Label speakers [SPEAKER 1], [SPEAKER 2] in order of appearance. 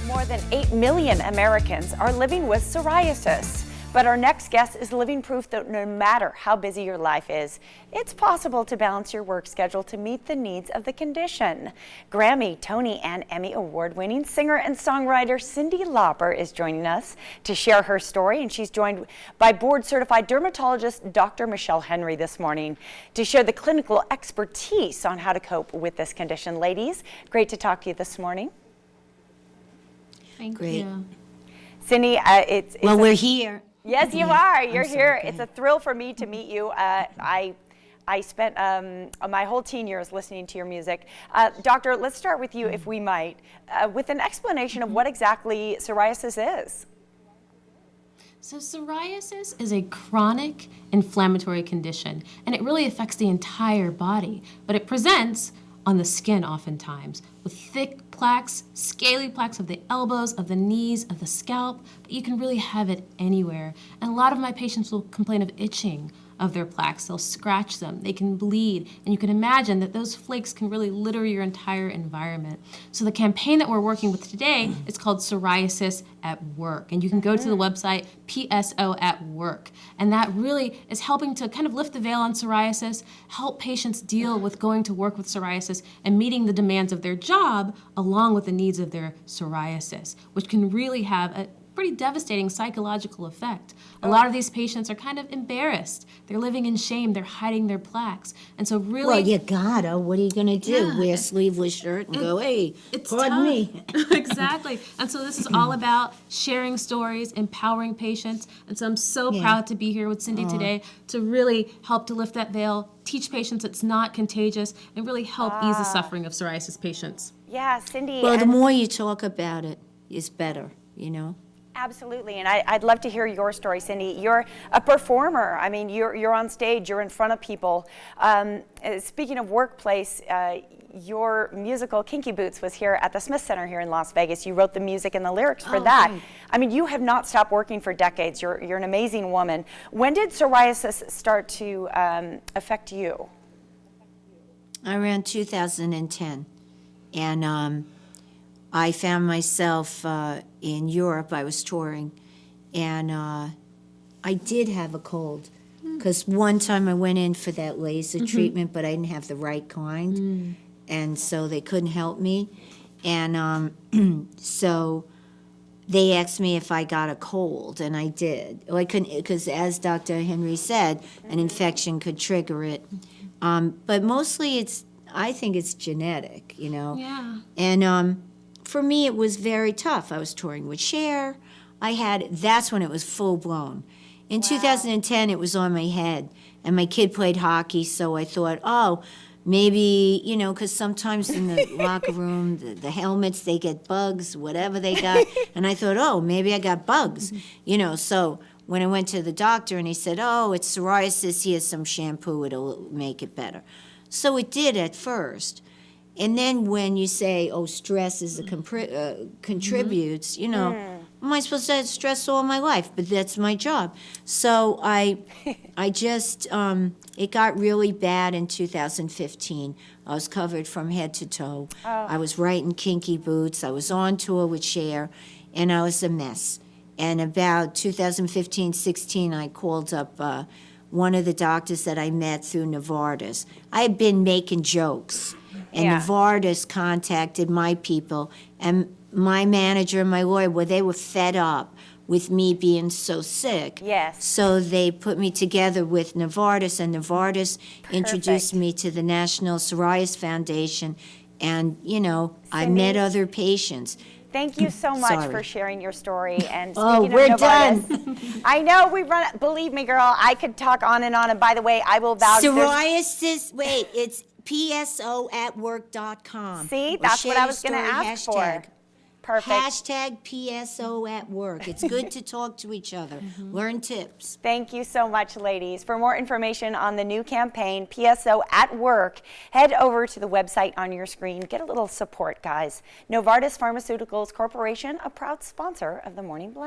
[SPEAKER 1] More than 8 million Americans are living with psoriasis. But our next guest is living proof that no matter how busy your life is, it's possible to balance your work schedule to meet the needs of the condition. Grammy, Tony, and Emmy award-winning singer and songwriter Cyndi Lauper is joining us to share her story, and she's joined by board-certified dermatologist Dr. Michelle Henry this morning to share the clinical expertise on how to cope with this condition. Ladies, great to talk to you this morning.
[SPEAKER 2] Thank you.
[SPEAKER 1] Cyndi,
[SPEAKER 2] we're here.
[SPEAKER 1] Yes, you are. You're here. It's a thrill for me to meet you. I spent my whole teen years listening to your music. Doctor, let's start with you, if we might, with an explanation of what exactly psoriasis is.
[SPEAKER 2] So psoriasis is a chronic inflammatory condition, and it really affects the entire body, but it presents on the skin oftentimes with thick plaques, scaly plaques of the elbows, of the knees, of the scalp, but you can really have it anywhere. And a lot of my patients will complain of itching of their plaques. They'll scratch them, they can bleed, and you can imagine that those flakes can really litter your entire environment. So the campaign that we're working with today is called Psoriasis at Work, and you can go to the website PSO at Work, and that really is helping to kind of lift the veil on psoriasis, help patients deal with going to work with psoriasis and meeting the demands of their job along with the needs of their psoriasis, which can really have a pretty devastating psychological effect. A lot of these patients are kind of embarrassed. They're living in shame. They're hiding their plaques. And so really...
[SPEAKER 3] Well, you gotta. What are you going to do? Wear a sleeveless shirt and go, hey, pardon me.
[SPEAKER 2] Exactly. And so this is all about sharing stories, empowering patients. And so I'm so proud to be here with Cyndi today to really help to lift that veil, teach patients it's not contagious, and really help ease the suffering of psoriasis patients.
[SPEAKER 1] Yeah, Cyndi.
[SPEAKER 3] Well, the more you talk about it, is better, you know?
[SPEAKER 1] Absolutely, and I'd love to hear your story, Cyndi. You're a performer. I mean, you're on stage, you're in front of people. Speaking of workplace, your musical Kinky Boots was here at the Smith Center here in Las Vegas. You wrote the music and the lyrics for that. Right. I mean, you have not stopped working for decades. You're an amazing woman. When did psoriasis start to affect you?
[SPEAKER 3] Around 2010, and I found myself in Europe. I was touring, and I did have a cold, because one time I went in for that laser treatment, but I didn't have the right kind, and so they couldn't help me. And so they asked me if I got a cold, and I did. Well, I couldn't, because as Dr. Henry said, an infection could trigger it. But mostly I think it's genetic, you know.
[SPEAKER 2] Yeah.
[SPEAKER 3] And for me, it was very tough. I was touring with Cher. That's when it was full blown. In 2010, it was on my head, and my kid played hockey, so I thought, oh, maybe, you know, because sometimes in the locker room, the helmets, they get bugs, whatever they got, and I thought, oh, maybe I got bugs, you know. So when I went to the doctor, and he said, oh, it's psoriasis, here's some shampoo, it'll make it better. So it did at first. And then when you say, oh, stress is contributes, you know, am I supposed to have stress all my life? But that's my job. So I just, it got really bad in 2015. I was covered from head to toe. Oh. I was writing Kinky Boots. I was on tour with Cher, and I was a mess. And about 2015-16, I called up one of the doctors that I met through Novartis. I had been making jokes. And Novartis contacted my people, and my manager and my lawyer, they were fed up with me being so sick.
[SPEAKER 1] Yes.
[SPEAKER 3] So they put me together with Novartis, and Novartis introduced me to the National Psoriasis Foundation, and, you know, Cyndi, I met other patients.
[SPEAKER 1] Thank you so much for sharing your story. And speaking
[SPEAKER 3] of
[SPEAKER 1] we're
[SPEAKER 3] Novartis,
[SPEAKER 1] done. I know we run. Believe me, girl, I could talk on. And by the way, I will vouch.
[SPEAKER 3] Psoriasis. Wait, it's PSOatwork.com.
[SPEAKER 1] See, that's what I was going to ask for. Perfect.
[SPEAKER 3] Hashtag PSO at work. It's good to talk to each other. Learn tips.
[SPEAKER 1] Thank you so much, ladies. For more information on the new campaign, PSO at Work, head over to the website on your screen. Get a little support, guys. Novartis Pharmaceuticals Corporation, a proud sponsor of the Morning Blend.